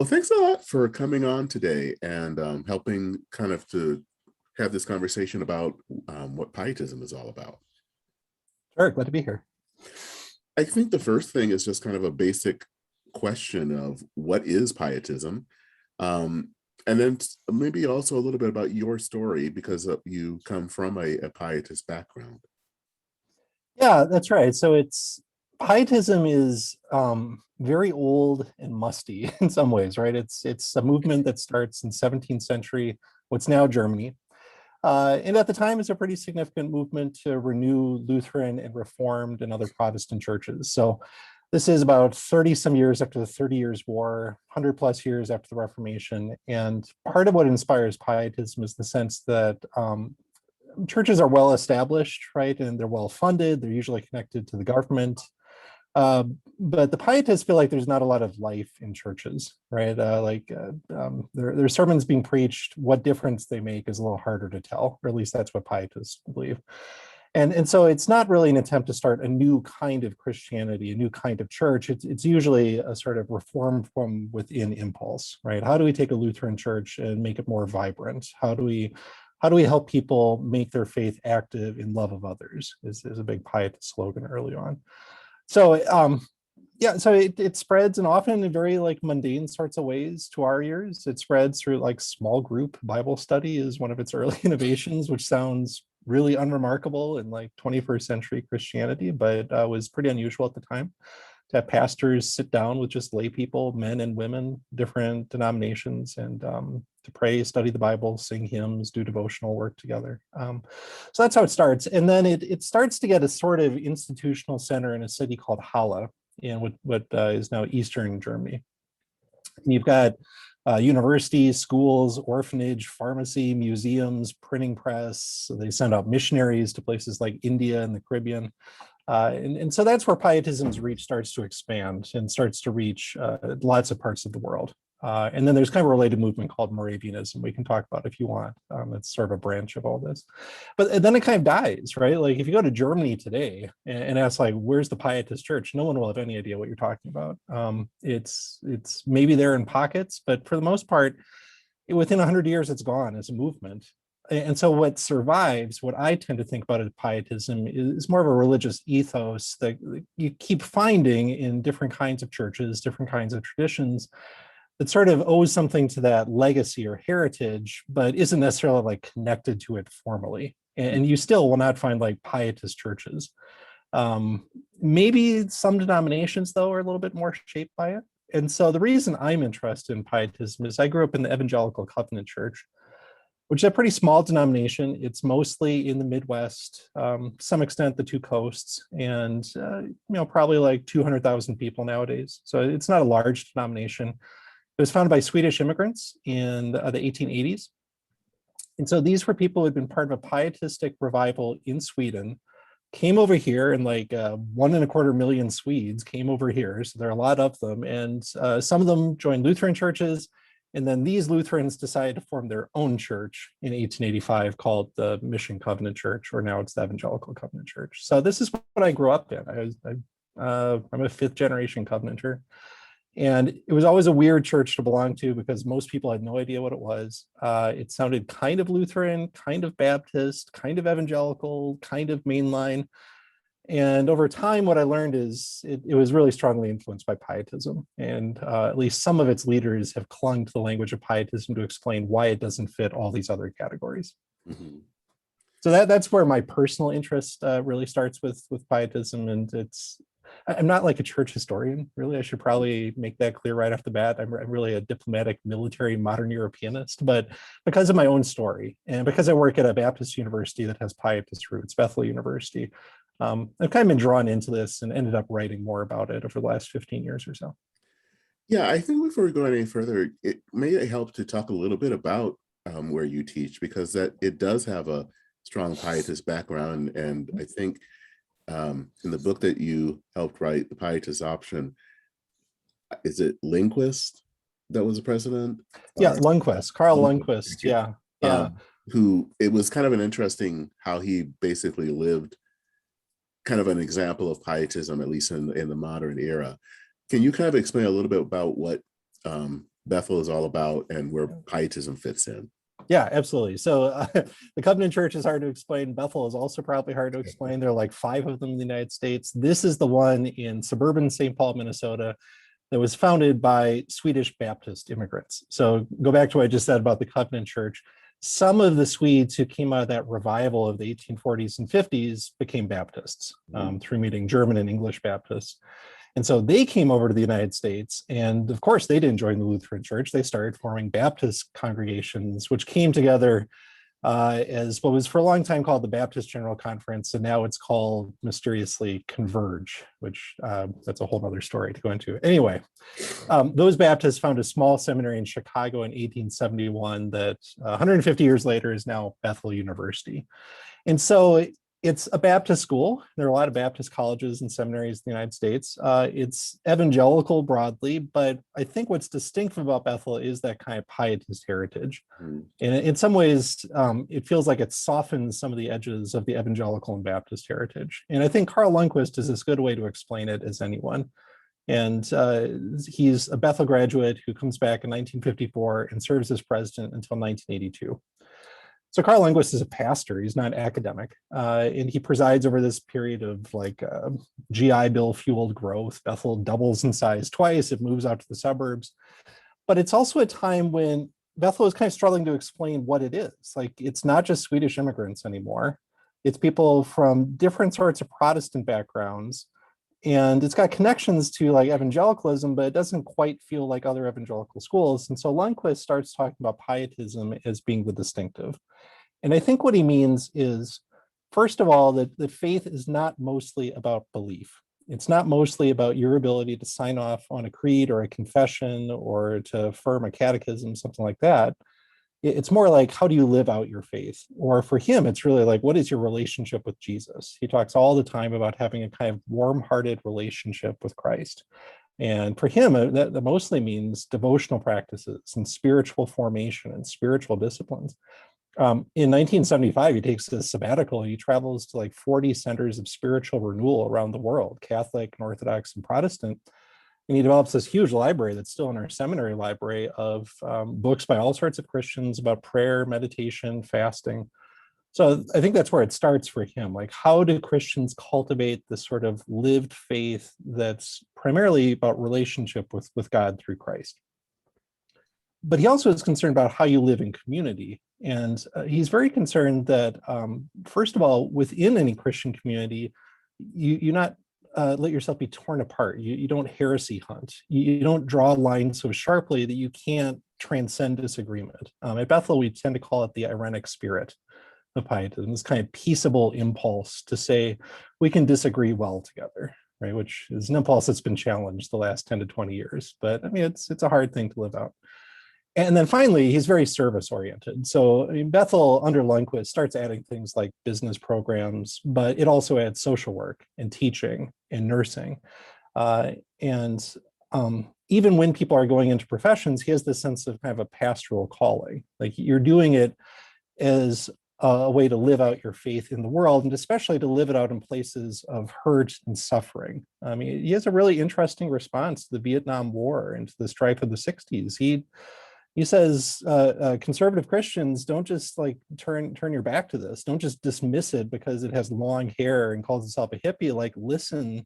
Well, thanks a lot for coming on today and helping kind of to have this conversation about what Pietism is all about. Sure, glad to be here. I think the first thing is just kind of a basic question of what is Pietism? Um, and then maybe also a little bit about your story because you come from a Pietist background. Yeah, that's right. So Pietism is very old and musty in some ways, right? It's a movement that starts in 17th century, what's now Germany. And at the time, it's a pretty significant movement to renew Lutheran and Reformed and other Protestant churches. So this is about 30 some years after the 30 Years' War, 100 plus years after the Reformation. And part of what inspires Pietism is the sense that churches are well established, right? And they're well funded. They're usually connected to the government. But the Pietists feel like there's not a lot of life in churches, right? Their sermons being preached, what difference they make is a little harder to tell, or at least that's what Pietists believe. And so it's not really an attempt to start a new kind of Christianity, a new kind of church. It's usually a sort of reform from within impulse, right? How do we take a Lutheran church and make it more vibrant? How do we help people make their faith active in love of others is a big Pietist slogan early on. So so it spreads, and often in very like mundane sorts of ways to our ears. It spreads through like small group Bible study is one of its early innovations, which sounds really unremarkable in like 21st century Christianity, but was pretty unusual at the time to have pastors sit down with just lay people, men and women, different denominations, and to pray, study the Bible, sing hymns, do devotional work together. So that's how it starts. And then it starts to get a sort of institutional center in a city called Halle, in what is now Eastern Germany. And you've got universities, schools, orphanage, pharmacy, museums, printing press. So they send out missionaries to places like India and the Caribbean. And so that's where Pietism's reach starts to expand and starts to reach lots of parts of the world. And then there's kind of a related movement called Moravianism we can talk about if you want. It's sort of a branch of all this. But then it kind of dies, right? Like if you go to Germany today and ask like, where's the Pietist church? No one will have any idea what you're talking about. It's maybe there in pockets, but for the most part, within 100 years, it's gone as a movement. And so what survives, what I tend to think about as Pietism is more of a religious ethos that you keep finding in different kinds of churches, different kinds of traditions that sort of owes something to that legacy or heritage, but isn't necessarily like connected to it formally. And you still will not find like Pietist churches. Maybe some denominations, though, are a little bit more shaped by it. And so the reason I'm interested in Pietism is I grew up in the Evangelical Covenant Church, which is a pretty small denomination. It's mostly in the Midwest, to some extent the two coasts, and probably like 200,000 people nowadays. So it's not a large denomination. It was founded by Swedish immigrants in the 1880s. And so these were people who had been part of a pietistic revival in Sweden, came over here, and like 1.25 million Swedes came over here. So there are a lot of them. And some of them joined Lutheran churches. And then these Lutherans decided to form their own church in 1885 called the Mission Covenant Church, or now it's the Evangelical Covenant Church. So this is what I grew up in. I'm a fifth generation Covenanter. And it was always a weird church to belong to because most people had no idea what it was. It sounded kind of Lutheran, kind of Baptist, kind of evangelical, kind of mainline. And over time, what I learned is it was really strongly influenced by Pietism. And at least some of its leaders have clung to the language of Pietism to explain why it doesn't fit all these other categories. Mm-hmm. So that's where my personal interest really starts with Pietism. And I'm not like a church historian, really. I should probably make that clear right off the bat. I'm really a diplomatic, military, modern Europeanist. But because of my own story, and because I work at a Baptist university that has Pietist roots, Bethel University, I've kind of been drawn into this and ended up writing more about it over the last 15 years or so. Yeah, I think before we go any further, it may help to talk a little bit about where you teach, because that it does have a strong Pietist background. And I think in the book that you helped write, The Pietist Option, is it Lundquist that was the president? Yeah, Lundquist, Carl Lundquist. Yeah. Who, it was kind of an interesting how he basically lived kind of an example of Pietism, at least in the modern era. Can you kind of explain a little bit about what Bethel is all about and where Pietism fits in. Yeah, absolutely. So the Covenant Church is hard to explain. Bethel is also probably hard to explain. There are like 5 of them in the United States. This is the one in suburban St. Paul, Minnesota, that was founded by Swedish Baptist immigrants. So go back to what I just said about the Covenant Church. Some of the Swedes who came out of that revival of the 1840s and 50s became Baptists through meeting German and English Baptists. And so they came over to the United States. And of course, they didn't join the Lutheran Church. They started forming Baptist congregations, which came together as what was for a long time called the Baptist General Conference. And now it's called mysteriously Converge, which that's a whole other story to go into. Anyway, those Baptists found a small seminary in Chicago in 1871 that 150 years later is now Bethel University. And so it's a Baptist school. There are a lot of Baptist colleges and seminaries in the United States. It's evangelical broadly, but I think what's distinctive about Bethel is that kind of pietist heritage. And in some ways, it feels like it softens some of the edges of the evangelical and Baptist heritage. And I think Carl Lundquist is as good a way to explain it as anyone. And he's a Bethel graduate who comes back in 1954 and serves as president until 1982. So Carl Lundquist is a pastor. He's not academic. And he presides over this period of like GI Bill fueled growth. Bethel doubles in size twice. It moves out to the suburbs. But it's also a time when Bethel is kind of struggling to explain what it is. Like, it's not just Swedish immigrants anymore. It's people from different sorts of Protestant backgrounds. And it's got connections to like evangelicalism, but it doesn't quite feel like other evangelical schools. And so Lundquist starts talking about pietism as being the distinctive. And I think what he means is, first of all, that faith is not mostly about belief. It's not mostly about your ability to sign off on a creed or a confession or to affirm a catechism, something like that. It's more like, how do you live out your faith? Or for him, it's really like, what is your relationship with Jesus? He talks all the time about having a kind of warm-hearted relationship with Christ. And for him, that mostly means devotional practices and spiritual formation and spiritual disciplines. In 1975, he takes a sabbatical. He travels to like 40 centers of spiritual renewal around the world, Catholic and Orthodox and Protestant. And he develops this huge library that's still in our seminary library of books by all sorts of Christians about prayer, meditation, fasting. So I think that's where it starts for him. Like, how do Christians cultivate this sort of lived faith that's primarily about relationship with God through Christ? But he also is concerned about how you live in community. And he's very concerned that, first of all, within any Christian community, you not let yourself be torn apart. You don't heresy hunt. You don't draw lines so sharply that you can't transcend disagreement. At Bethel, we tend to call it the irenic spirit of pietism, this kind of peaceable impulse to say we can disagree well together, right? Which is an impulse that's been challenged the last 10 to 20 years. But I mean, it's a hard thing to live out. And then finally, he's very service oriented. So I mean, Bethel under Lundquist starts adding things like business programs, but it also adds social work and teaching and nursing. Even when people are going into professions, he has this sense of kind of a pastoral calling. Like, you're doing it as a way to live out your faith in the world, and especially to live it out in places of hurt and suffering. I mean, he has a really interesting response to the Vietnam War and to the strife of the 60s. He says conservative Christians don't just like turn your back to this. Don't just dismiss it because it has long hair and calls itself a hippie. Like, listen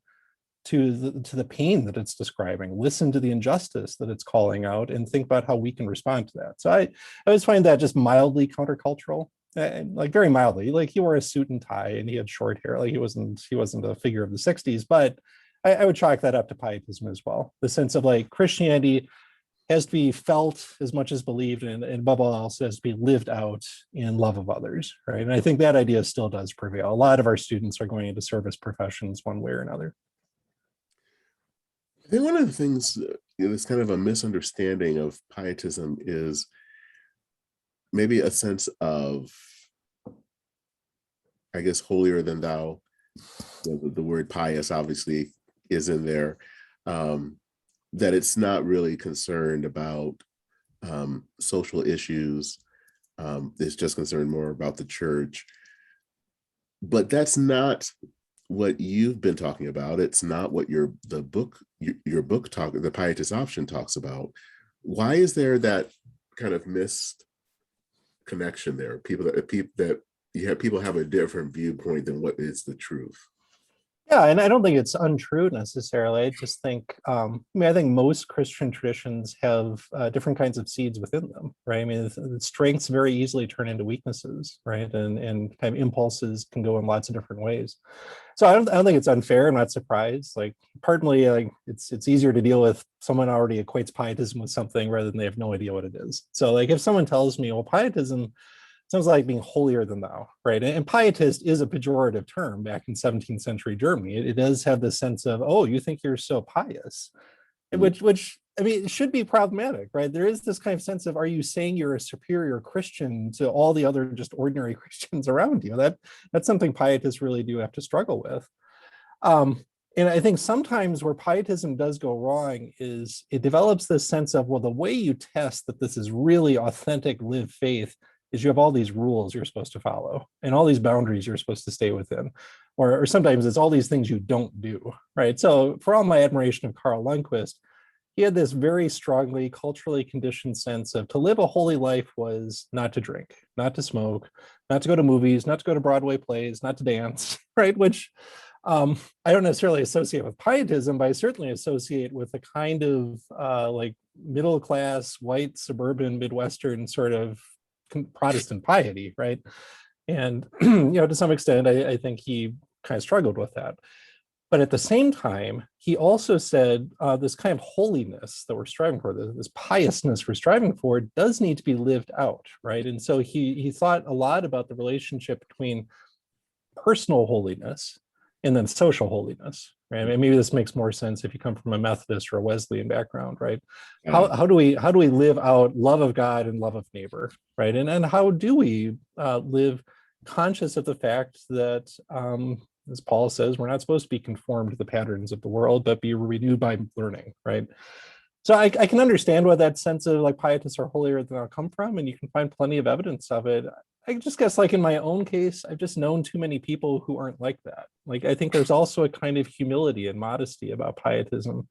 to the pain that it's describing. Listen to the injustice that it's calling out, and think about how we can respond to that. So I always find that just mildly countercultural, like very mildly. Like, he wore a suit and tie and he had short hair. Like, he wasn't a figure of the 60s, but I would chalk that up to pietism as well. The sense of like Christianity has to be felt as much as believed, and above all else has to be lived out in love of others, right? And I think that idea still does prevail. A lot of our students are going into service professions one way or another. I think one of the things that's kind of a misunderstanding of pietism is maybe a sense of, I guess, holier than thou. The word pious obviously is in there. That it's not really concerned about social issues. It's just concerned more about the church. But that's not what you've been talking about. It's not what the book, the Pietist Option talks about. Why is there that kind of missed connection there? People have a different viewpoint than what is the truth. Yeah, and I don't think it's untrue necessarily. I just think, I think most Christian traditions have different kinds of seeds within them, right? I mean, the strengths very easily turn into weaknesses, right? And kind of impulses can go in lots of different ways. So I don't think it's unfair. I'm not surprised. Like, partly, like it's easier to deal with someone already equates pietism with something rather than they have no idea what it is. So, like, if someone tells me, well, pietism sounds like being holier than thou, right? And pietist is a pejorative term back in 17th century Germany. It does have the sense of, oh, you think you're so pious, which I mean, it should be problematic, right? There is this kind of sense of, are you saying you're a superior Christian to all the other just ordinary Christians around you? That's something pietists really do have to struggle with. And I think sometimes where pietism does go wrong is it develops this sense of, well, the way you test that this is really authentic lived faith is you have all these rules you're supposed to follow and all these boundaries you're supposed to stay within. Or sometimes it's all these things you don't do, right? So for all my admiration of Karl Lundquist, he had this very strongly culturally conditioned sense of to live a holy life was not to drink, not to smoke, not to go to movies, not to go to Broadway plays, not to dance, right? Which I don't necessarily associate with pietism, but I certainly associate with a kind of like middle class, white, suburban, Midwestern sort of Protestant piety, right? And to some extent, I think he kind of struggled with that. But at the same time, he also said this kind of holiness that we're striving for, this piousness we're striving for, does need to be lived out, right? And so he thought a lot about the relationship between personal holiness and then social holiness, right? And maybe this makes more sense if you come from a Methodist or a Wesleyan background, right? How do we live out love of God and love of neighbor, right? And how do we live conscious of the fact that, as Paul says, we're not supposed to be conformed to the patterns of the world, but be renewed by learning, right? So I can understand where that sense of like pietists are holier than thou come from, and you can find plenty of evidence of it. I just guess, like in my own case, I've just known too many people who aren't like that. Like, I think there's also a kind of humility and modesty about pietism.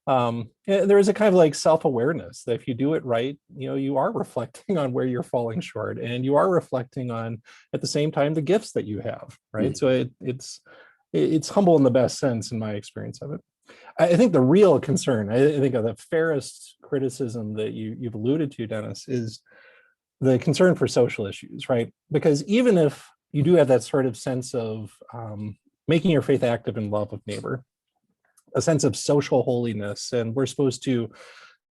There is a kind of like self-awareness that if you do it right, you are reflecting on where you're falling short, and you are reflecting on, at the same time, the gifts that you have, right? So it's humble in the best sense in my experience of it. I think the real concern, I think of the fairest criticism that you've alluded to, Dennis, is the concern for social issues, right? Because even if you do have that sort of sense of making your faith active in love of neighbor, a sense of social holiness, and we're supposed to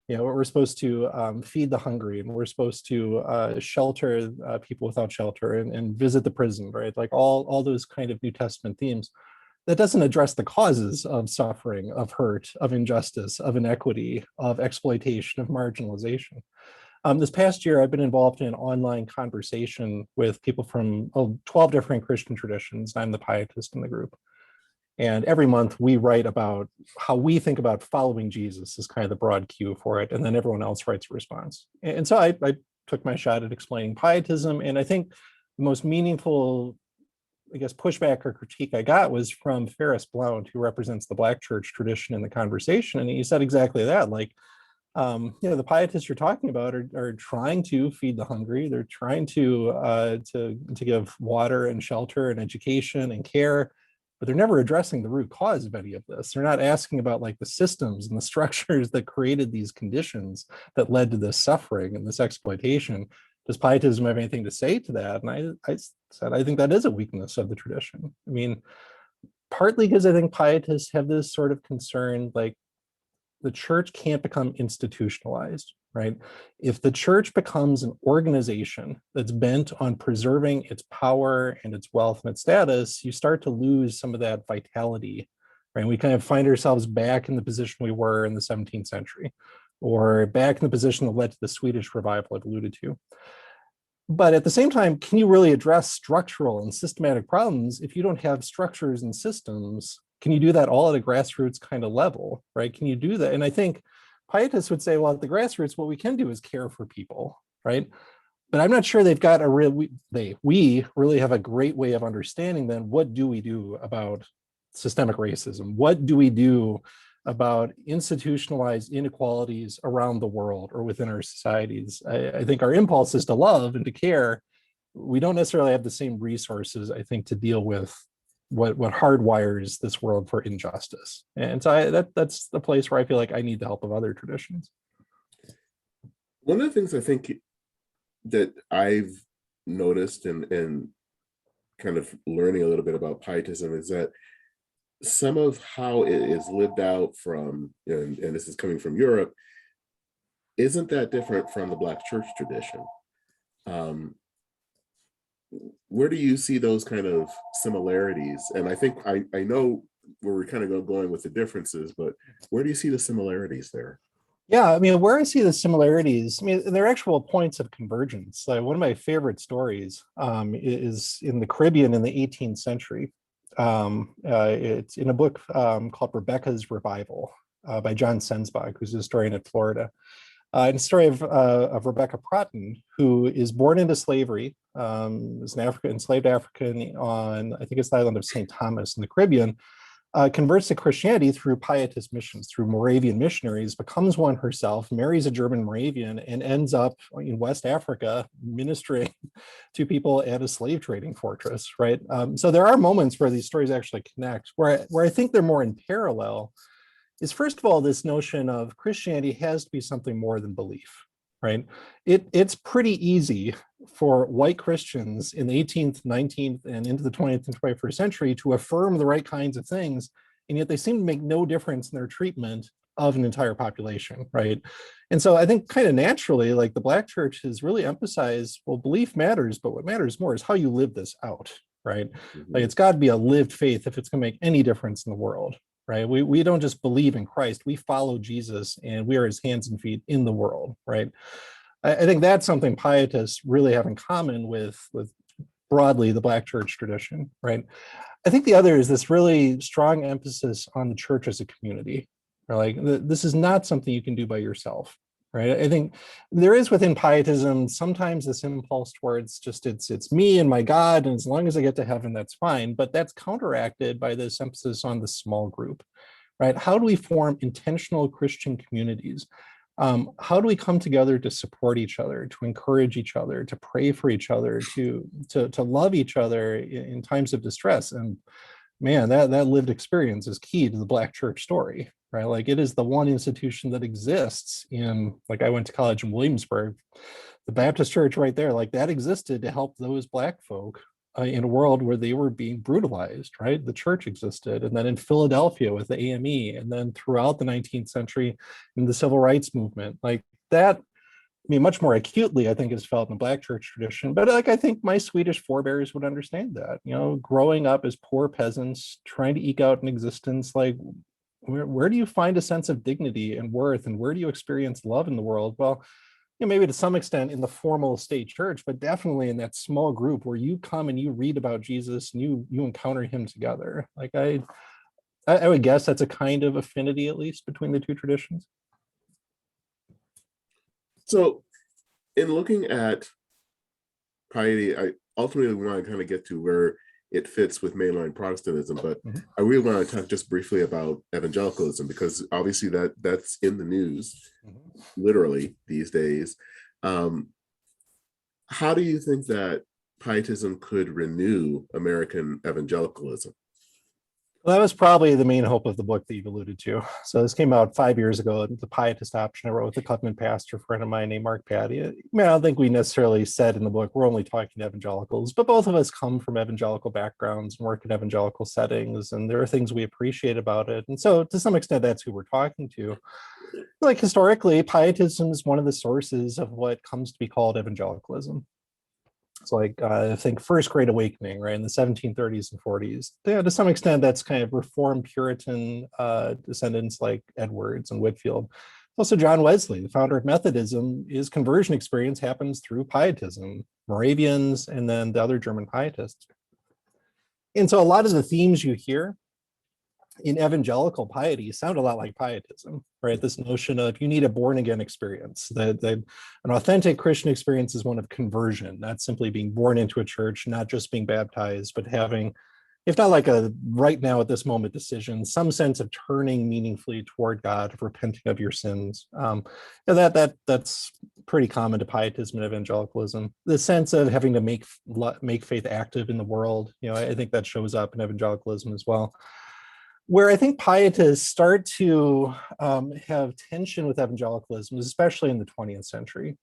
feed the hungry, and we're supposed to shelter people without shelter, and visit the prison, right? Like all those kind of New Testament themes. That doesn't address the causes of suffering, of hurt, of injustice, of inequity, of exploitation, of marginalization. This past year, I've been involved in an online conversation with people from 12 different Christian traditions. I'm the pietist in the group. And every month we write about how we think about following Jesus is kind of the broad cue for it. And then everyone else writes a response. And so I took my shot at explaining pietism. And I think the most meaningful, I guess, pushback or critique I got was from Ferris Blount, who represents the Black church tradition in the conversation. And he said exactly that. Like, the pietists you're talking about are trying to feed the hungry. They're trying to give water and shelter and education and care, but they're never addressing the root cause of any of this. They're not asking about like the systems and the structures that created these conditions that led to this suffering and this exploitation. Does pietism have anything to say to that? And I said, I think that is a weakness of the tradition. I mean, partly because I think pietists have this sort of concern, like, the church can't become institutionalized, right? If the church becomes an organization that's bent on preserving its power and its wealth and its status, you start to lose some of that vitality, right? We kind of find ourselves back in the position we were in the 17th century, or back in the position that led to the Swedish revival I've alluded to. But at the same time, can you really address structural and systematic problems if you don't have structures and systems? Can you do that all at a grassroots kind of level, right? Can you do that? And I think pietists would say, well, at the grassroots, what we can do is care for people, right? But I'm not sure they've got we really have a great way of understanding then what do we do about systemic racism? What do we do about institutionalized inequalities around the world or within our societies. I think our impulse is to love and to care. We don't necessarily have the same resources, I think, to deal with what hardwires this world for injustice. And so that's the place where I feel like I need the help of other traditions. One of the things I think that I've noticed and kind of learning a little bit about Pietism is that some of how it is lived out from, and this is coming from Europe, isn't that different from the Black church tradition. Where do you see those kind of similarities? And I think I know where we're kind of going with the differences, but where do you see the similarities there? Yeah, I mean, where I see the similarities, I mean, they're actual points of convergence. Like one of my favorite stories is in the Caribbean in the 18th century. It's in a book called Rebecca's Revival by John Sensbach, who's a historian at Florida. And the story of Rebecca Pratton, who is born into slavery, is an enslaved African on, I think it's the island of St. Thomas in the Caribbean, converts to Christianity through Pietist missions, through Moravian missionaries, becomes one herself, marries a German Moravian, and ends up in West Africa ministering to people at a slave trading fortress, right? So there are moments where these stories actually connect. Where I think they're more in parallel is, first of all, this notion of Christianity has to be something more than belief, right? It's pretty easy for white Christians in the 18th, 19th, and into the 20th and 21st century to affirm the right kinds of things, and yet they seem to make no difference in their treatment of an entire population, right? And so I think kind of naturally, like the Black church has really emphasized, well, belief matters, but what matters more is how you live this out, right? Like it's got to be a lived faith if it's going to make any difference in the world, right? We don't just believe in Christ, we follow Jesus and we are his hands and feet in the world, right? I think that's something Pietists really have in common with broadly the Black church tradition, right? I think the other is this really strong emphasis on the church as a community. Like this is not something you can do by yourself, right? I think there is within Pietism sometimes this impulse towards just it's me and my God, and as long as I get to heaven, that's fine. But that's counteracted by this emphasis on the small group, right? How do we form intentional Christian communities? How do we come together to support each other, to encourage each other, to pray for each other, to love each other in times of distress? And man, that lived experience is key to the Black church story, right? Like it is the one institution that exists in, like I went to college in Williamsburg, the Baptist church right there, like that existed to help those Black folk in a world where they were being brutalized, right? The church existed. And then in Philadelphia with the AME, and then throughout the 19th century in the civil rights movement, like that, I mean, much more acutely, I think, is felt in the Black church tradition. But like, I think my Swedish forebears would understand that, you know, growing up as poor peasants, trying to eke out an existence, like where do you find a sense of dignity and worth, and where do you experience love in the world? Well, you know, maybe to some extent in the formal state church, but definitely in that small group where you come and you read about Jesus and you encounter him together. Like I would guess that's a kind of affinity, at least, between the two traditions. So in looking at piety, I ultimately want to kind of get to where it fits with mainline Protestantism, but I really want to talk just briefly about evangelicalism, because obviously that's in the news literally these days. How do you think that Pietism could renew American evangelicalism? Well, that was probably the main hope of the book that you've alluded to. So this came out 5 years ago, the Pietist option I wrote with a Covenant pastor friend of mine named Mark Patty. I mean, I don't think we necessarily said in the book, we're only talking to evangelicals, but both of us come from evangelical backgrounds and work in evangelical settings, and there are things we appreciate about it. And so to some extent, that's who we're talking to. Like historically, Pietism is one of the sources of what comes to be called evangelicalism. It's like, I think, First Great Awakening, right, in the 1730s and 40s. Yeah, to some extent, that's kind of Reformed Puritan descendants like Edwards and Whitefield. Also, John Wesley, the founder of Methodism, his conversion experience happens through Pietism, Moravians, and then the other German Pietists. And so a lot of the themes you hear in evangelical piety sound a lot like Pietism, right? This notion of you need a born again experience, that an authentic Christian experience is one of conversion, not simply being born into a church, not just being baptized, but having if not like a right now at this moment decision, some sense of turning meaningfully toward God, of repenting of your sins. And that's pretty common to pietism and evangelicalism. The sense of having to make faith active in the world, I think that shows up in evangelicalism as well. Where I think pietists start to have tension with evangelicalism, especially in the 20th century.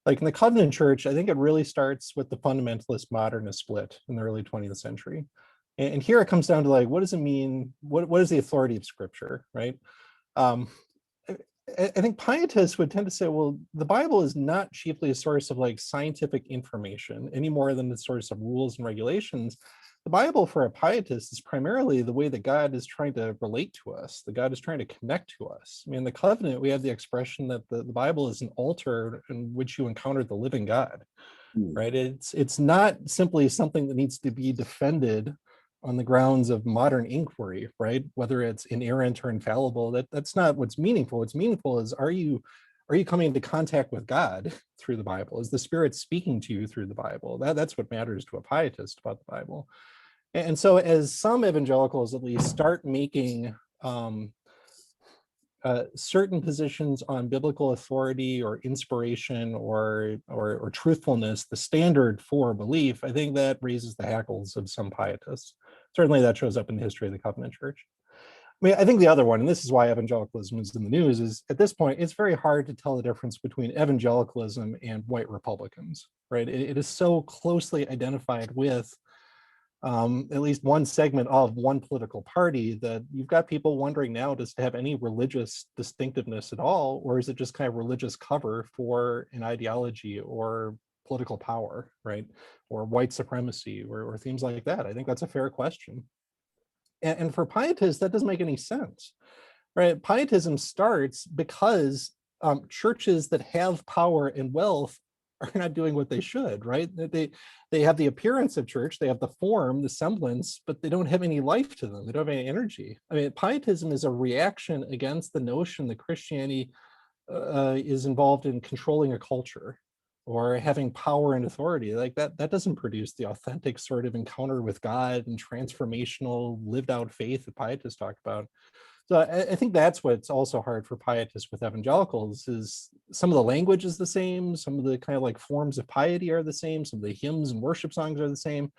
Like in the Covenant Church, I think it really starts with the fundamentalist modernist split in the early 20th century. And here it comes down to like, what does it mean? What is the authority of Scripture, right? Um, I think pietists would tend to say, well, the Bible is not chiefly a source of like scientific information any more than the source of rules and regulations. The Bible for a pietist is primarily the way that God is trying to relate to us, that God is trying to connect to us. I mean, in the covenant, we have the expression that the Bible is an altar in which you encounter the living God, right? It's not simply something that needs to be defended on the grounds of modern inquiry, right? Whether it's inerrant or infallible, that's not what's meaningful. What's meaningful is, are you coming into contact with God through the Bible? Is the Spirit speaking to you through the Bible? That's what matters to a pietist about the Bible. And so as some evangelicals at least start making certain positions on biblical authority or inspiration or truthfulness the standard for belief, I think that raises the hackles of some pietists. Certainly that shows up in the history of the Covenant Church. I mean, I think the other one, and this is why evangelicalism is in the news, is at this point, it's very hard to tell the difference between evangelicalism and white Republicans, right? It is so closely identified with at least one segment of one political party that you've got people wondering now, does it have any religious distinctiveness at all? Or is it just kind of religious cover for an ideology or political power, right? Or white supremacy or themes like that? I think that's a fair question. And for pietists, that doesn't make any sense, right? Pietism starts because churches that have power and wealth are not doing what they should, right? They have the appearance of church, they have the form, the semblance, but they don't have any life to them. They don't have any energy. I mean, pietism is a reaction against the notion that Christianity is involved in controlling a culture or having power and authority. Like that doesn't produce the authentic sort of encounter with God and transformational lived out faith that pietists talk about. So I think that's what's also hard for pietists with evangelicals is some of the language is the same, some of the kind of like forms of piety are the same, some of the hymns and worship songs are the same,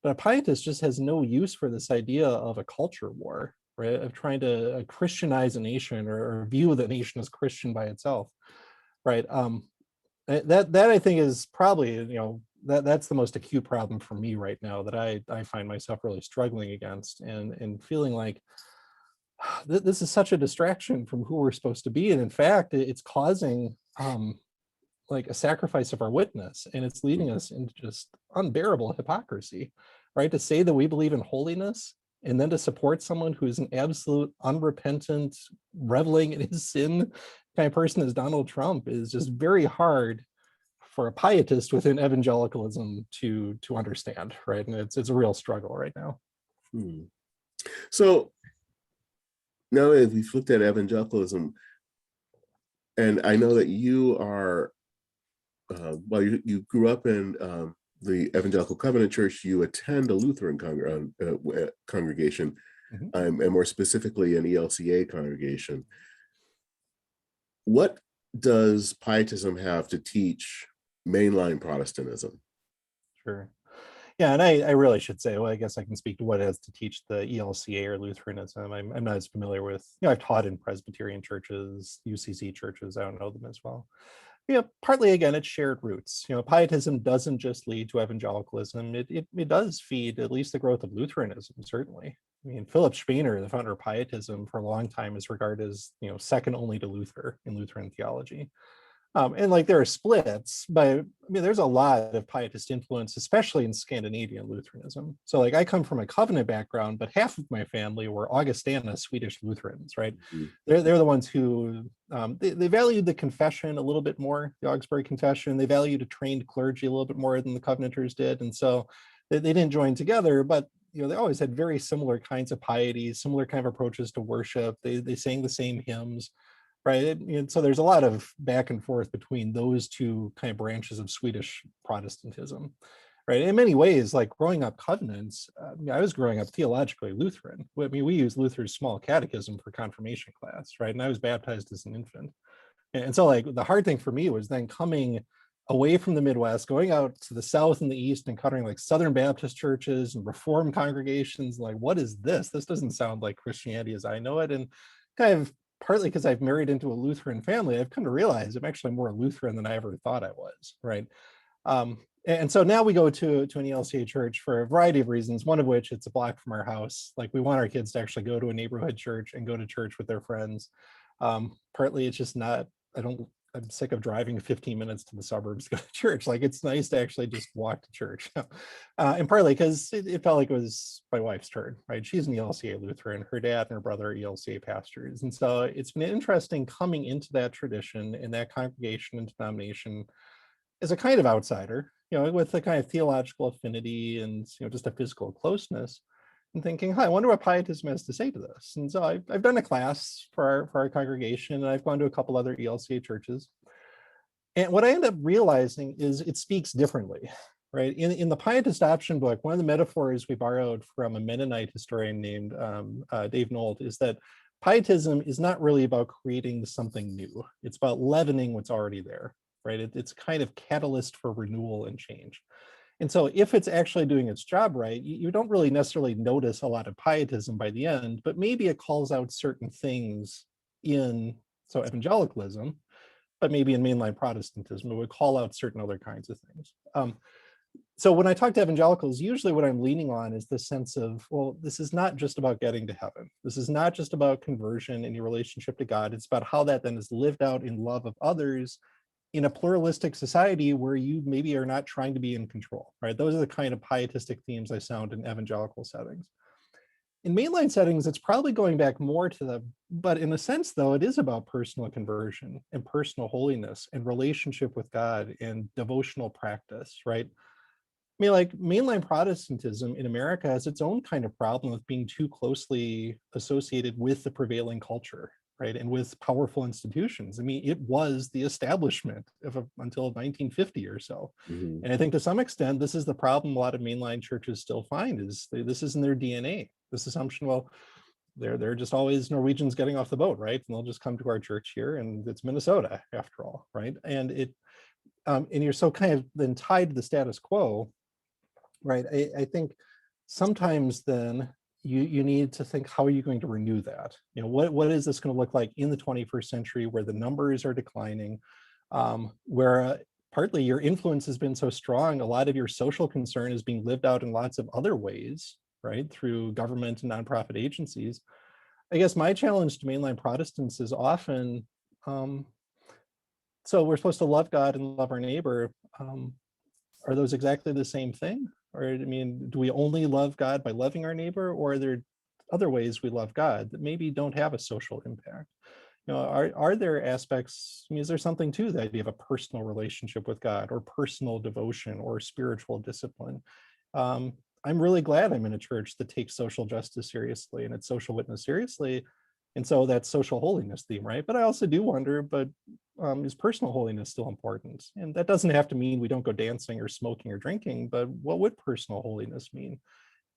but a pietist just has no use for this idea of a culture war, right? Of trying to Christianize a nation or view the nation as Christian by itself, right? That I think is probably, that's the most acute problem for me right now that I find myself really struggling against and feeling like this is such a distraction from who we're supposed to be. And in fact, it's causing like a sacrifice of our witness, and it's leading us into just unbearable hypocrisy, right? To say that we believe in holiness and then to support someone who's an absolute unrepentant, reveling in his sin kind of person as Donald Trump is just very hard for a pietist within evangelicalism to understand, right? And it's a real struggle right now. So now if we've looked at evangelicalism, and I know that you are, well, you grew up in the Evangelical Covenant Church, you attend a Lutheran congregation, and more specifically an ELCA congregation. What does pietism have to teach mainline Protestantism? Sure. Yeah, and I really should say, well, I guess I can speak to what it has to teach the ELCA or Lutheranism. I'm not as familiar with, I've taught in Presbyterian churches, UCC churches, I don't know them as well. Partly, again, it's shared roots. Pietism doesn't just lead to evangelicalism. It does feed at least the growth of Lutheranism, certainly. I mean, Philip Spener, the founder of Pietism, for a long time is regarded as, second only to Luther in Lutheran theology. And like there are splits, but I mean, there's a lot of pietist influence, especially in Scandinavian Lutheranism. So like I come from a covenant background, but half of my family were Augustana Swedish Lutherans, right? They're the ones who, they valued the confession a little bit more, the Augsburg Confession. They valued a trained clergy a little bit more than the Covenanters did. And so they didn't join together, but they always had very similar kinds of piety, similar kind of approaches to worship. They sang the same hymns. Right. And so there's a lot of back and forth between those two kind of branches of Swedish Protestantism. right? In many ways, like growing up Covenants, I was growing up theologically Lutheran. I mean, we use Luther's small catechism for confirmation class, right? And I was baptized as an infant. And so like the hard thing for me was then coming away from the Midwest, going out to the South and the East, encountering like Southern Baptist churches and Reformed congregations. Like, what is this? This doesn't sound like Christianity as I know it. And kind of partly because I've married into a Lutheran family, I've come to realize I'm actually more Lutheran than I ever thought I was, right? And so now we go to an ELCA church for a variety of reasons, one of which it's a block from our house. Like we want our kids to actually go to a neighborhood church and go to church with their friends. Partly it's just not, I'm sick of driving 15 minutes to the suburbs to go to church. Like it's nice to actually just walk to church. And partly because it felt like it was my wife's turn, right? She's an ELCA Lutheran, her dad and her brother are ELCA pastors. And so it's been interesting coming into that tradition and that congregation and denomination as a kind of outsider, with a kind of theological affinity and, just a physical closeness, and thinking, hi, I wonder what Pietism has to say to this. And so I've done a class for our congregation, and I've gone to a couple other ELCA churches. And what I end up realizing is it speaks differently, right? In the Pietist option book, one of the metaphors we borrowed from a Mennonite historian named Dave Nolt is that Pietism is not really about creating something new. It's about leavening what's already there, right? It's kind of catalyst for renewal and change. And so if it's actually doing its job right, you don't really necessarily notice a lot of pietism by the end, but maybe it calls out certain things in, so evangelicalism, but maybe in mainline Protestantism, it would call out certain other kinds of things. So when I talk to evangelicals, usually what I'm leaning on is the sense of, well, this is not just about getting to heaven. This is not just about conversion and your relationship to God. It's about how that then is lived out in love of others in a pluralistic society where you maybe are not trying to be in control, right? Those are the kind of pietistic themes I sound in evangelical settings. In mainline settings, it's probably going back more to the, but in a sense though, it is about personal conversion and personal holiness and relationship with God and devotional practice, right? I mean, like mainline Protestantism in America has its own kind of problem with being too closely associated with the prevailing culture, right? And with powerful institutions. I mean, it was the establishment until 1950 or so. Mhm. And I think to some extent, this is the problem a lot of mainline churches still find is this is in their DNA. This assumption, well, they're just always Norwegians getting off the boat, right? And they'll just come to our church here and it's Minnesota after all, right? And and you're so kind of then tied to the status quo, right? I think sometimes then you need to think, how are you going to renew that? What is this going to look like in the 21st century where the numbers are declining, where partly your influence has been so strong, a lot of your social concern is being lived out in lots of other ways, right? Through government and nonprofit agencies. I guess my challenge to mainline Protestants is often, so we're supposed to love God and love our neighbor. Are those exactly the same thing? Or, I mean, do we only love God by loving our neighbor, or are there other ways we love God that maybe don't have a social impact? Are there aspects, I mean, is there something to the idea of a personal relationship with God or personal devotion or spiritual discipline? I'm really glad I'm in a church that takes social justice seriously and its social witness seriously. And so that's social holiness theme, right? But I also do wonder, but is personal holiness still important? And that doesn't have to mean we don't go dancing or smoking or drinking, but what would personal holiness mean?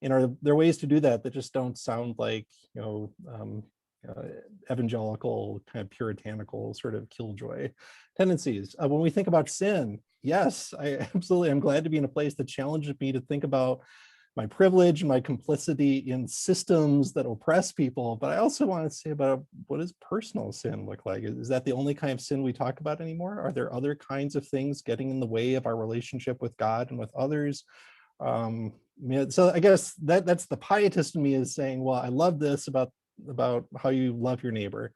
And are there ways to do that that just don't sound like, evangelical, kind of puritanical sort of killjoy tendencies? When we think about sin, yes, I absolutely am glad to be in a place that challenges me to think about my privilege, my complicity in systems that oppress people. But I also want to say about what does personal sin look like? Is that the only kind of sin we talk about anymore? Are there other kinds of things getting in the way of our relationship with God and with others? So I guess that's the pietist in me is saying, well, I love this about how you love your neighbor.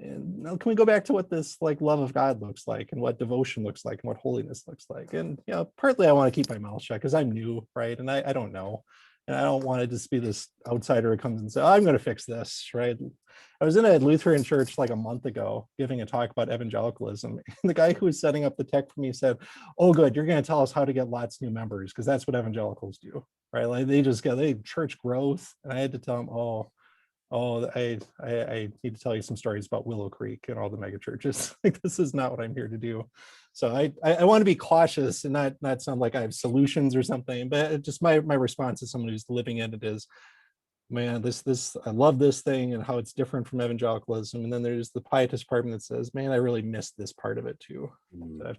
And now can we go back to what this like love of God looks like and what devotion looks like and what holiness looks like? And partly I want to keep my mouth shut because I'm new, right? And I don't know. And I don't want to just be this outsider who comes and say, oh, I'm going to fix this, right? I was in a Lutheran church like a month ago giving a talk about evangelicalism. And the guy who was setting up the tech for me said, oh, good, you're going to tell us how to get lots of new members because that's what evangelicals do, right? Like they church growth. And I had to tell him, I need to tell you some stories about Willow Creek and all the mega churches. Like this is not what I'm here to do. So I want to be cautious and not sound like I have solutions or something, but just my response to someone who's living in it is, man, this I love this thing and how it's different from evangelicalism. And then there's the pietist part that says, man, I really missed this part of it too.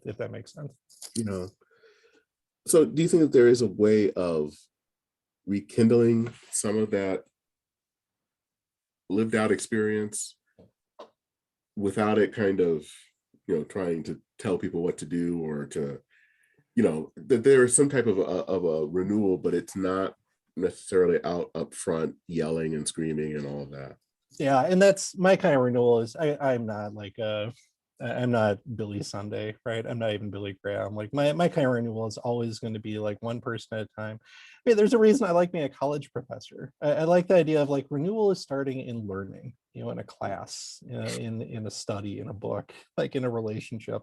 If that makes sense. You know, so do you think that there is a way of rekindling some of that lived out experience without it kind of, trying to tell people what to do, or to, that there is some type of a renewal, but it's not necessarily out up front yelling and screaming and all of that? Yeah, and that's my kind of renewal. Is I'm not like I'm not Billy Sunday, right? I'm not even Billy Graham. Like my kind of renewal is always going to be like one person at a time. I mean, there's a reason I like being a college professor. I like the idea of like renewal is starting in learning, in a class, in a study, in a book, like in a relationship.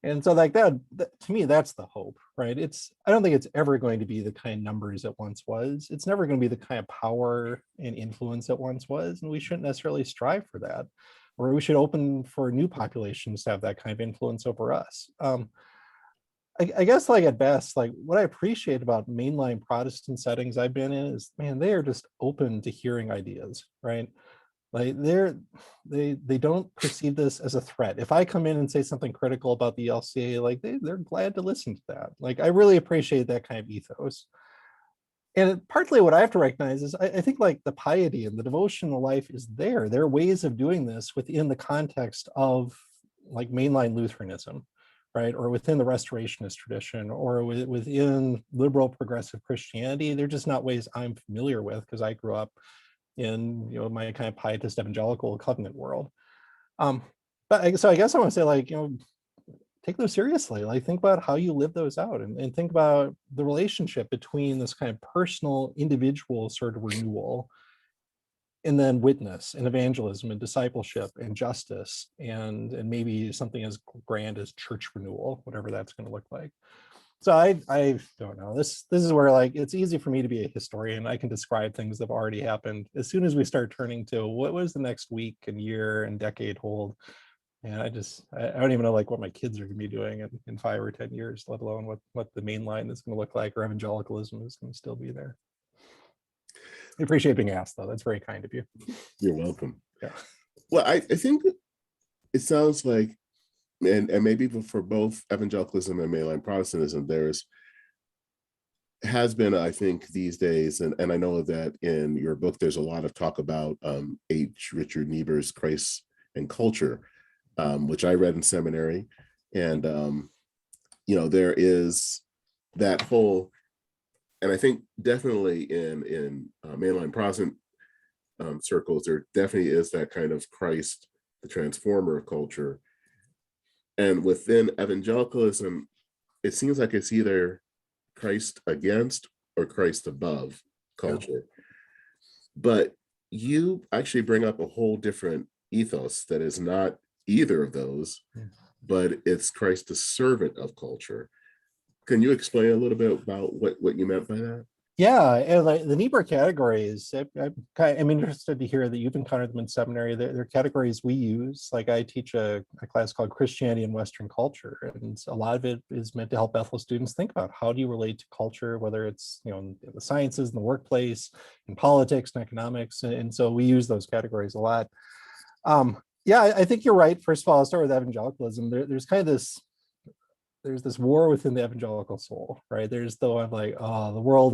And so like that to me, that's the hope, right? I don't think it's ever going to be the kind of numbers it once was. It's never going to be the kind of power and influence it once was. And we shouldn't necessarily strive for that, or we should open for new populations to have that kind of influence over us. I guess like at best, like what I appreciate about mainline Protestant settings I've been in is, man, they are just open to hearing ideas, right? Like they don't perceive this as a threat. If I come in and say something critical about the LCA, like they're glad to listen to that. Like I really appreciate that kind of ethos. And partly what I have to recognize is I think like the piety and the devotional life is there. There are ways of doing this within the context of like mainline Lutheranism, right? Or within the Restorationist tradition, or within liberal progressive Christianity. They're just not ways I'm familiar with because I grew up in my kind of pietist evangelical covenant world. So I guess I want to say like, take those seriously. Like think about how you live those out, and think about the relationship between this kind of personal individual sort of renewal and then witness and evangelism and discipleship and justice and maybe something as grand as church renewal, whatever that's going to look like. So I don't know. This is where like it's easy for me to be a historian. I can describe things that have already happened. As soon as we start turning to what was the next week and year and decade hold, and I don't even know like what my kids are going to be doing in 5 or 10 years, let alone what the main line is going to look like, or evangelicalism is going to still be there. I appreciate being asked, though. That's very kind of you. You're welcome. Yeah. Well, I think it sounds like, and maybe for both evangelicalism and mainline Protestantism, has been, I think, these days, and I know that in your book, there's a lot of talk about H. Richard Niebuhr's Christ and Culture, which I read in seminary. And, there is that whole, and I think definitely in mainline Protestant circles, there definitely is that kind of Christ, the transformer culture. And within evangelicalism, it seems like it's either Christ against or Christ above culture. Yeah. But you actually bring up a whole different ethos that is not either of those, but it's Christ, the servant of culture. Can you explain a little bit about what you meant by that? Yeah, and like the Niebuhr categories, I'm interested to hear that you've encountered them in seminary. They're categories we use. Like I teach a class called Christianity and Western Culture, and a lot of it is meant to help Bethel students think about how do you relate to culture, whether it's in the sciences, in the workplace, in politics and economics, and so we use those categories a lot. Yeah, I think you're right. First of all, I'll start with evangelicalism. There's kind of this war within the evangelical soul, right? There's though I'm like, oh, the world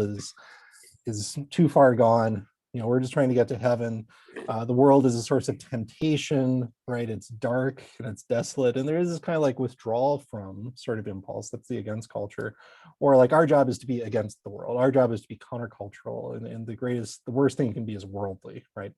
is too far gone. We're just trying to get to heaven. The world is a source of temptation, right? It's dark and it's desolate. And there is this kind of like withdrawal from sort of impulse. That's the against culture. Or like our job is to be against the world. Our job is to be countercultural. And the worst thing you can be is worldly, right?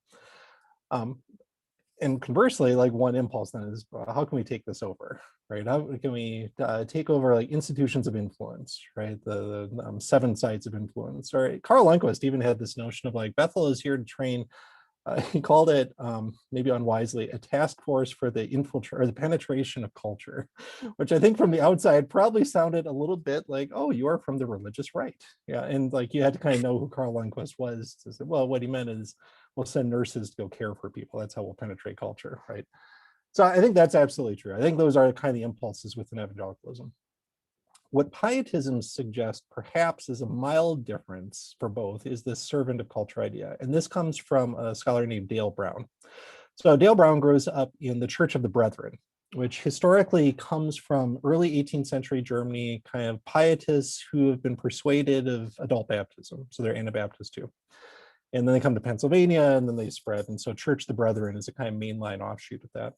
And conversely, like one impulse then is how can we take this over, right? How can we take over like institutions of influence, right? The 7 sites of influence. Or Karl Lundquist even had this notion of like Bethel is here to train. He called it, maybe unwisely, a task force for the the penetration of culture, which I think from the outside probably sounded a little bit like, oh, you are from the religious right. Yeah, and like you had to kind of know who Karl Lundquist was to say, well, what he meant is we'll send nurses to go care for people. That's how we'll penetrate culture, right? So I think that's absolutely true. I think those are kind of the impulses within evangelicalism. What pietism suggests perhaps is a mild difference for both is this servant of culture idea. And this comes from a scholar named Dale Brown. So Dale Brown grows up in the Church of the Brethren, which historically comes from early 18th century Germany, kind of pietists who have been persuaded of adult baptism. So they're Anabaptist too. And then they come to Pennsylvania and then they spread. And so Church of the Brethren is a kind of mainline offshoot of that.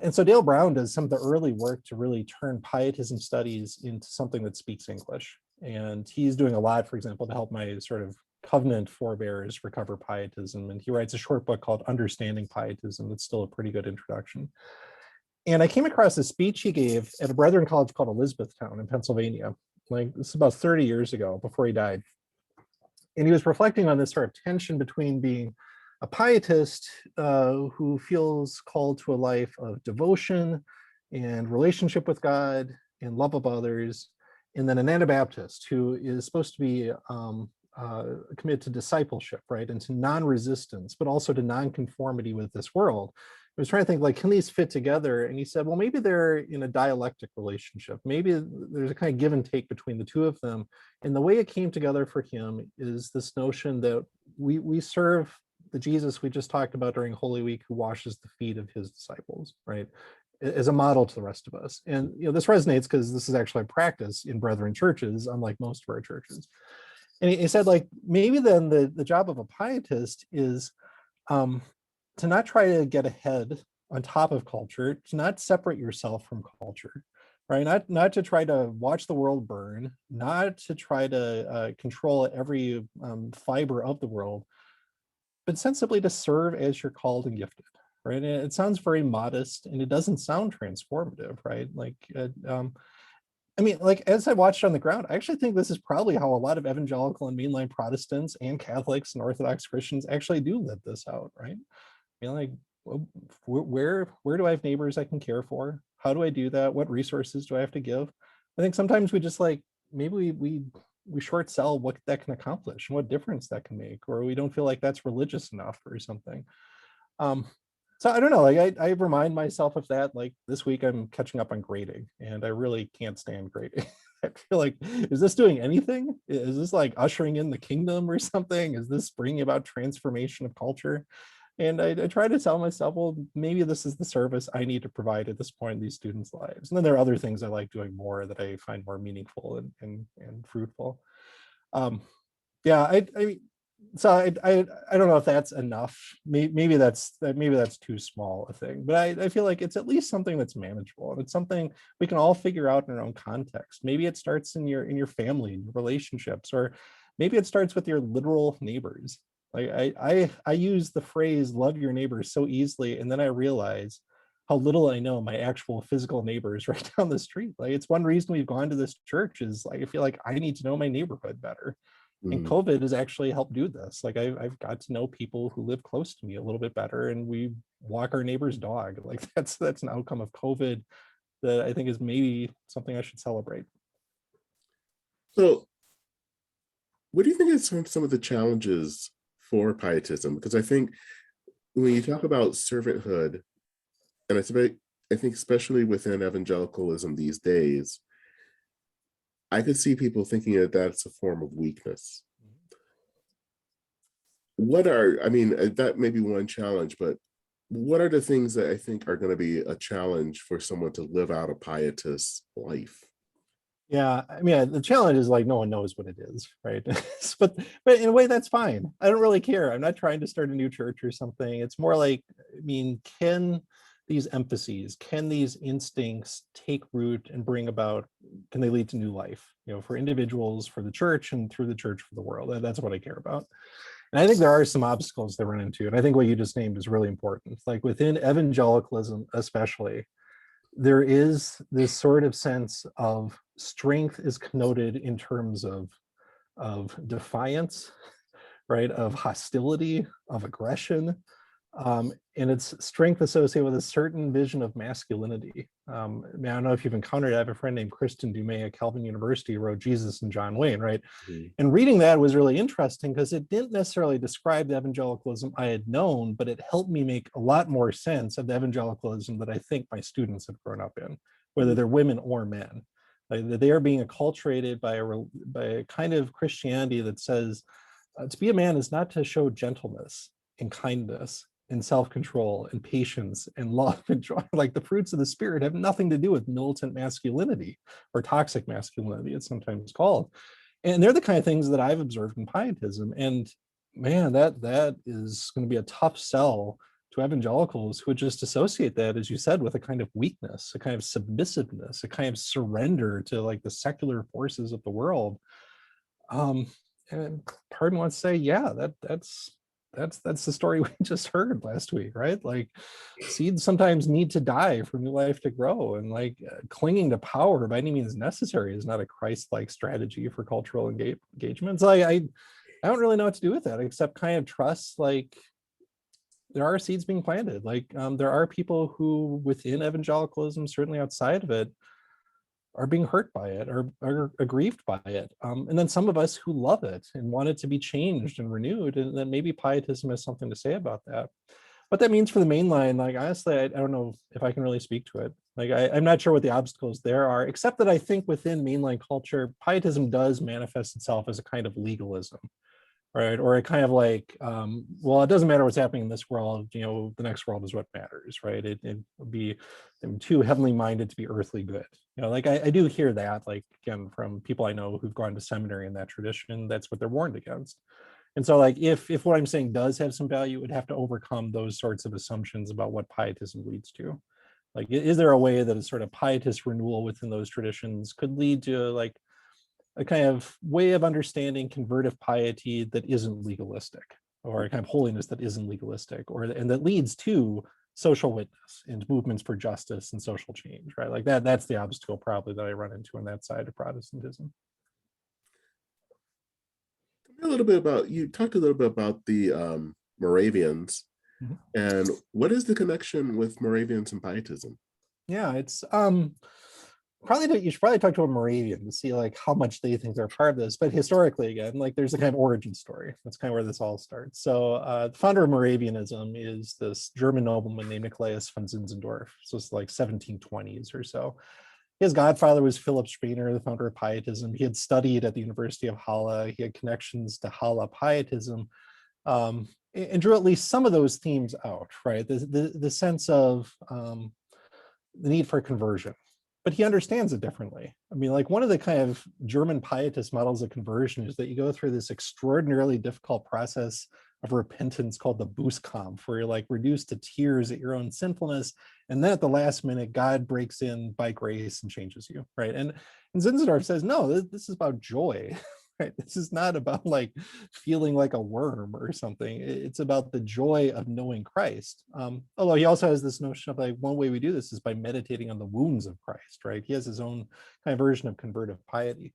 And so Dale Brown does some of the early work to really turn pietism studies into something that speaks English. And he's doing a lot, for example, to help my sort of covenant forebears recover pietism. And he writes a short book called Understanding Pietism. That's still a pretty good introduction. And I came across a speech he gave at a Brethren college called Elizabethtown in Pennsylvania. Like, this is about 30 years ago before he died. And he was reflecting on this sort of tension between being a pietist who feels called to a life of devotion and relationship with God and love of others, and then an Anabaptist who is supposed to be committed to discipleship, right, and to non-resistance, but also to non-conformity with this world. I was trying to think, like, can these fit together? And he said, well, maybe they're in a dialectic relationship. Maybe there's a kind of give and take between the two of them. And the way it came together for him is this notion that we serve the Jesus we just talked about during Holy Week, who washes the feet of his disciples, right, as a model to the rest of us. And this resonates because this is actually a practice in Brethren churches, unlike most of our churches. And he said, like, maybe then the job of a pietist is to not try to get ahead on top of culture, to not separate yourself from culture, right? Not to try to watch the world burn, not to try to control every fiber of the world, but sensibly to serve as you're called and gifted, right? And it sounds very modest, and it doesn't sound transformative, right? Like, I mean, like, as I watched on the ground, I actually think this is probably how a lot of evangelical and mainline Protestants and Catholics and Orthodox Christians actually do live this out, right? I mean, like, where do I have neighbors I can care for? How do I do that? What resources do I have to give? I think sometimes we just, like, maybe we short sell what that can accomplish and what difference that can make, or we don't feel like that's religious enough or something. So I don't know, like, I remind myself of that. Like, this week I'm catching up on grading, and I really can't stand grading. I feel like, is this doing anything? Is this like ushering in the kingdom or something? Is this bringing about transformation of culture? And I try to tell myself, well, maybe this is the service I need to provide at this point in these students' lives. And then there are other things I like doing more that I find more meaningful and fruitful. Yeah, I don't know if that's enough. Maybe that's too small a thing, but I feel like it's at least something that's manageable, and it's something we can all figure out in our own context. Maybe it starts in your family, in your relationships, or maybe it starts with your literal neighbors. Like, I use the phrase "love your neighbors" so easily, and then I realize how little I know my actual physical neighbors right down the street. Like, it's one reason we've gone to this church, is like, I feel like I need to know my neighborhood better. And COVID has actually helped do this. Like, I've got to know people who live close to me a little bit better, and we walk our neighbor's dog. Like, that's an outcome of COVID that I think is maybe something I should celebrate. So what do you think is some of the challenges for pietism? Because I think when you talk about servanthood, and I think especially within evangelicalism these days, I could see people thinking that that's a form of weakness. That may be one challenge, but what are the things that I think are going to be a challenge for someone to live out a pietist life? Yeah, I mean, the challenge is, like, no one knows what it is, right? but in a way, that's fine. I don't really care. I'm not trying to start a new church or something. It's more like, I mean, can these emphases, can these instincts take root and can they lead to new life, for individuals, for the church, and through the church for the world? That's what I care about. And I think there are some obstacles they run into. And I think what you just named is really important. Like, within evangelicalism, especially, there is this sort of sense of strength is connoted in terms of defiance, right? Of hostility, of aggression. And its strength associated with a certain vision of masculinity. I don't know if you've encountered it. I have a friend named Kristen Dumais at Calvin University who wrote Jesus and John Wayne, right? Mhm. And reading that was really interesting because it didn't necessarily describe the evangelicalism I had known, but it helped me make a lot more sense of the evangelicalism that I think my students have grown up in, whether they're women or men. Like, they are being acculturated by a kind of Christianity that says to be a man is not to show gentleness and kindness and self-control and patience and love and joy. Like, the fruits of the spirit have nothing to do with militant masculinity or toxic masculinity, it's sometimes called. And they're the kind of things that I've observed in pietism. And man, that is going to be a tough sell to evangelicals who would just associate that, as you said, with a kind of weakness, a kind of submissiveness, a kind of surrender to like the secular forces of the world. And pardon wants to say, yeah, that's the story we just heard last week, right? Like, seeds sometimes need to die for new life to grow, and like clinging to power by any means necessary is not a Christ-like strategy for cultural engagement. So I don't really know what to do with that except kind of trust, like, there are seeds being planted. Like, there are people who within evangelicalism, certainly outside of it, are being hurt by it or are aggrieved by it. And then some of us who love it and want it to be changed and renewed. And then maybe pietism has something to say about that. What that means for the mainline, like, honestly, I don't know if I can really speak to it. Like, I'm not sure what the obstacles there are, except that I think within mainline culture, pietism does manifest itself as a kind of legalism, right? Or a kind of like, well, it doesn't matter what's happening in this world, the next world is what matters, right? It would be, I'm too heavenly minded to be earthly good. Like, I do hear that, like, again, from people I know who've gone to seminary in that tradition. That's what they're warned against. And so, like, if what I'm saying does have some value, it would have to overcome those sorts of assumptions about what pietism leads to. Like, is there a way that a sort of pietist renewal within those traditions could lead to like a kind of way of understanding convertive piety that isn't legalistic, or a kind of holiness that isn't legalistic, and that leads to social witness and movements for justice and social change, right? Like, that's the obstacle probably that I run into on that side of Protestantism. A little bit about, you talked a little bit about the Moravians, Mhm. and what is the connection with Moravians and Pietism? Yeah, it's you should probably talk to a Moravian to see like how much they think they're part of this. But historically, again, like, there's a kind of origin story. That's kind of where this all starts. So the founder of Moravianism is this German nobleman named Nicolaus von Zinzendorf. So it's like 1720s or so. His godfather was Philip Spener, the founder of Pietism. He had studied at the University of Halle. He had connections to Halle Pietism, and drew at least some of those themes out, right? The sense of the need for conversion, but he understands it differently. I mean, like, one of the kind of German pietist models of conversion is that you go through this extraordinarily difficult process of repentance called the Bußkampf, where you're like reduced to tears at your own sinfulness, and then at the last minute, God breaks in by grace and changes you, right? And Zinzendorf says, no, this is about joy. Right? This is not about like feeling like a worm or something. It's about the joy of knowing Christ. Although he also has this notion of like, one way we do this is by meditating on the wounds of Christ, right? He has his own kind of version of convertive piety.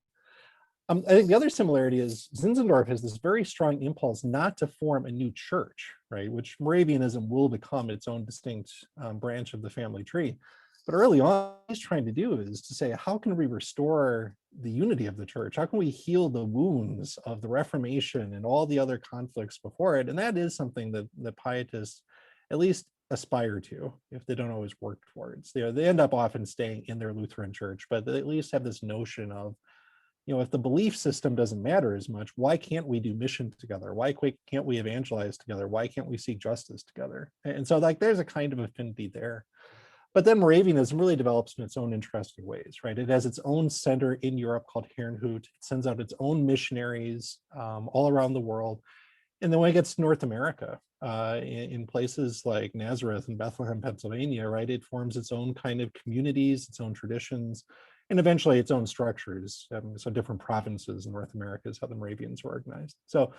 I think the other similarity is Zinzendorf has this very strong impulse not to form a new church, right? Which Moravianism will become its own distinct branch of the family tree. But early on, he's trying to do is to say, how can we restore the unity of the church? How can we heal the wounds of the Reformation and all the other conflicts before it? And that is something that the pietists at least aspire to, if they don't always work towards. They end up often staying in their Lutheran church, but they at least have this notion of, if the belief system doesn't matter as much, why can't we do mission together? Why can't we evangelize together? Why can't we seek justice together? And so, like, there's a kind of affinity there. But then Moravianism really develops in its own interesting ways, right? It has its own center in Europe called Herrnhut. It sends out its own missionaries all around the world. And then when it gets to North America, in places like Nazareth and Bethlehem, Pennsylvania, right, it forms its own kind of communities, its own traditions, and eventually its own structures. So different provinces in North America is how the Moravians were organized. So,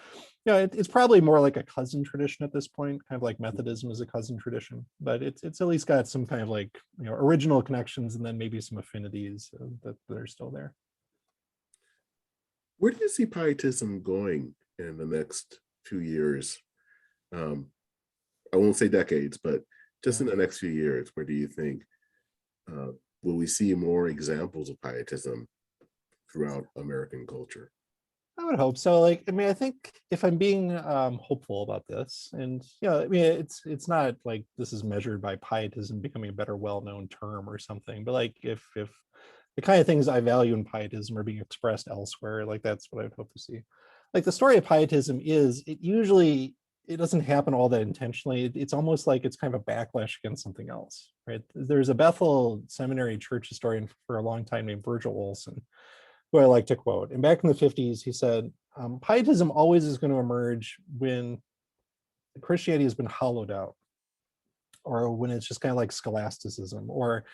it's probably more like a cousin tradition at this point, kind of like Methodism is a cousin tradition, but it's at least got some kind of like, original connections, and then maybe some affinities that are still there. Where do you see Pietism going in the next few years? Um, I won't say decades, but just in Yeah. the next few years, where do you think will we see more examples of pietism throughout American culture? I would hope so. Like, I mean, I think if I'm being hopeful about this, and I mean, it's not like this is measured by pietism becoming a better well-known term or something, but like if the kind of things I value in pietism are being expressed elsewhere, like that's what I would hope to see. Like the story of pietism is it doesn't happen all that intentionally. It's almost like it's kind of a backlash against something else, right? There's a Bethel seminary church historian for a long time named Virgil Olson, who I like to quote. And back in the 50s, he said, pietism always is going to emerge when Christianity has been hollowed out, or when it's just kind of like scholasticism, or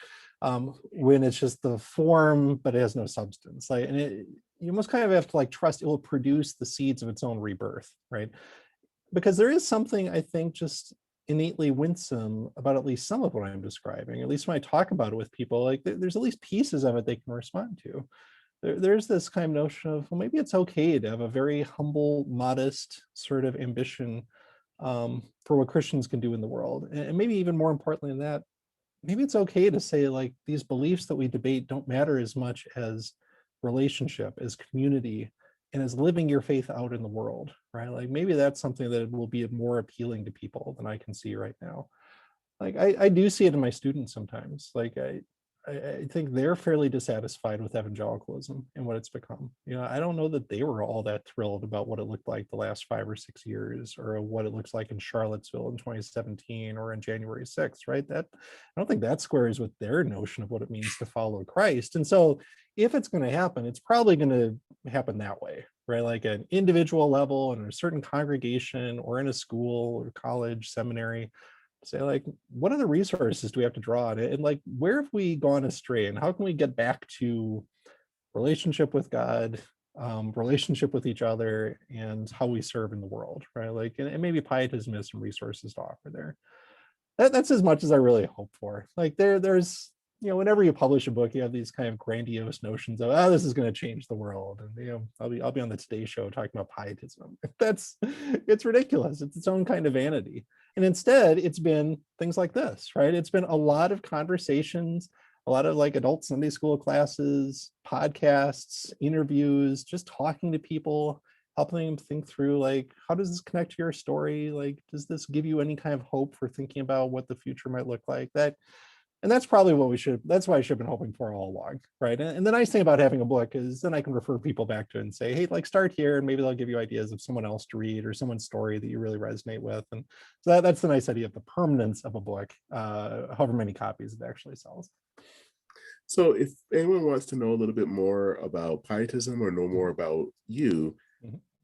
when it's just the form, but it has no substance. Like, you almost kind of have to like trust it will produce the seeds of its own rebirth, right? Because there is something, I think, just innately winsome about at least some of what I'm describing. At least when I talk about it with people, like there's at least pieces of it they can respond to. There's this kind of notion of, well, maybe it's okay to have a very humble, modest sort of ambition for what Christians can do in the world. And maybe even more importantly than that, maybe it's okay to say like these beliefs that we debate don't matter as much as relationship, as community, and as living your faith out in the world, right? Like maybe that's something that will be more appealing to people than I can see right now. Like I do see it in my students sometimes. Like I think they're fairly dissatisfied with evangelicalism and what it's become. I don't know that they were all that thrilled about what it looked like the last 5 or 6 years, or what it looks like in Charlottesville in 2017 or in January 6th, right? I don't think that squares with their notion of what it means to follow Christ. And so if it's going to happen, it's probably going to happen that way, right? Like an individual level in a certain congregation or in a school or college, seminary. Say like, what other resources do we have to draw on it, and like where have we gone astray, and how can we get back to relationship with God, relationship with each other, and how we serve in the world, right? Like, and maybe pietism has some resources to offer there. That's as much as I really hope for. Like there's whenever you publish a book, you have these kind of grandiose notions of, this is going to change the world, and I'll be on the Today Show talking about pietism. It's ridiculous. It's its own kind of vanity. And instead, it's been things like this, right? It's been a lot of conversations, a lot of like adult Sunday school classes, podcasts, interviews, just talking to people, helping them think through like, how does this connect to your story? Like, does this give you any kind of hope for thinking about what the future might look like? And that's probably that's why I should have been hoping for all along, right? And the nice thing about having a book is then I can refer people back to it and say, hey, like start here, and maybe they'll give you ideas of someone else to read or someone's story that you really resonate with. And so that's the nice idea of the permanence of a book, however many copies it actually sells. So if anyone wants to know a little bit more about pietism or know more about you,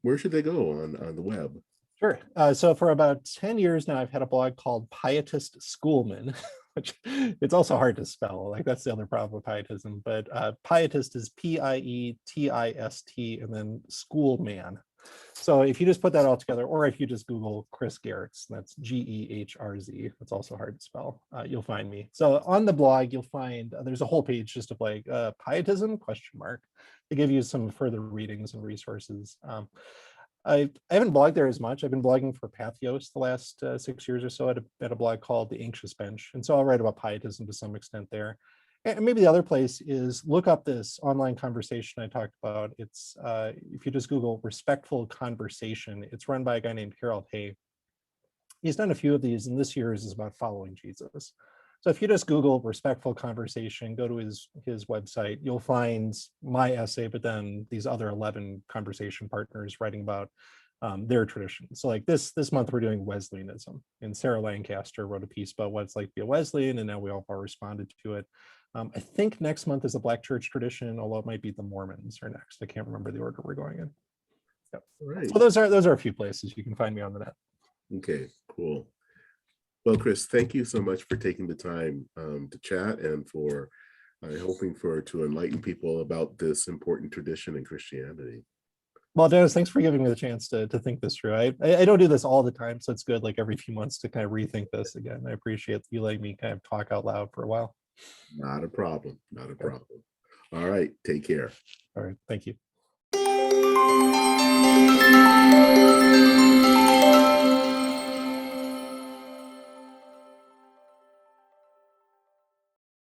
where should they go on the web? Sure. So for about 10 years now, I've had a blog called Pietist Schoolman, which it's also hard to spell. Like that's the other problem with pietism. But Pietist is Pietist, and then Schoolman. So if you just put that all together, or if you just Google Chris Gehrz, that's Gehrz, that's also hard to spell, you'll find me. So on the blog, you'll find there's a whole page just of like pietism ? To give you some further readings and resources. I haven't blogged there as much. I've been blogging for Pathos the last 6 years or so at a blog called The Anxious Bench. And so I'll write about pietism to some extent there. And maybe the other place is look up this online conversation I talked about. It's if you just Google respectful conversation, it's run by a guy named Harold Hay. He's done a few of these, and this year's is about following Jesus. So if you just Google respectful conversation, go to his website, you'll find my essay, but then these other 11 conversation partners writing about their tradition. So like this month we're doing Wesleyanism, and Sarah Lancaster wrote a piece about what it's like to be a Wesleyan, and now we all responded to it. I think next month is a Black church tradition, although it might be the Mormons are next. I can't remember the order we're going in. Yep. Right. So those are a few places you can find me on the net. Okay, cool. Well, Chris, thank you so much for taking the time to chat and for hoping to enlighten people about this important tradition in Christianity. Well, Dennis, thanks for giving me the chance to think this through. I don't do this all the time, so it's good like every few months to kind of rethink this again. I appreciate you letting me kind of talk out loud for a while. Not a problem. Not a problem. All right. Take care. All right. Thank you.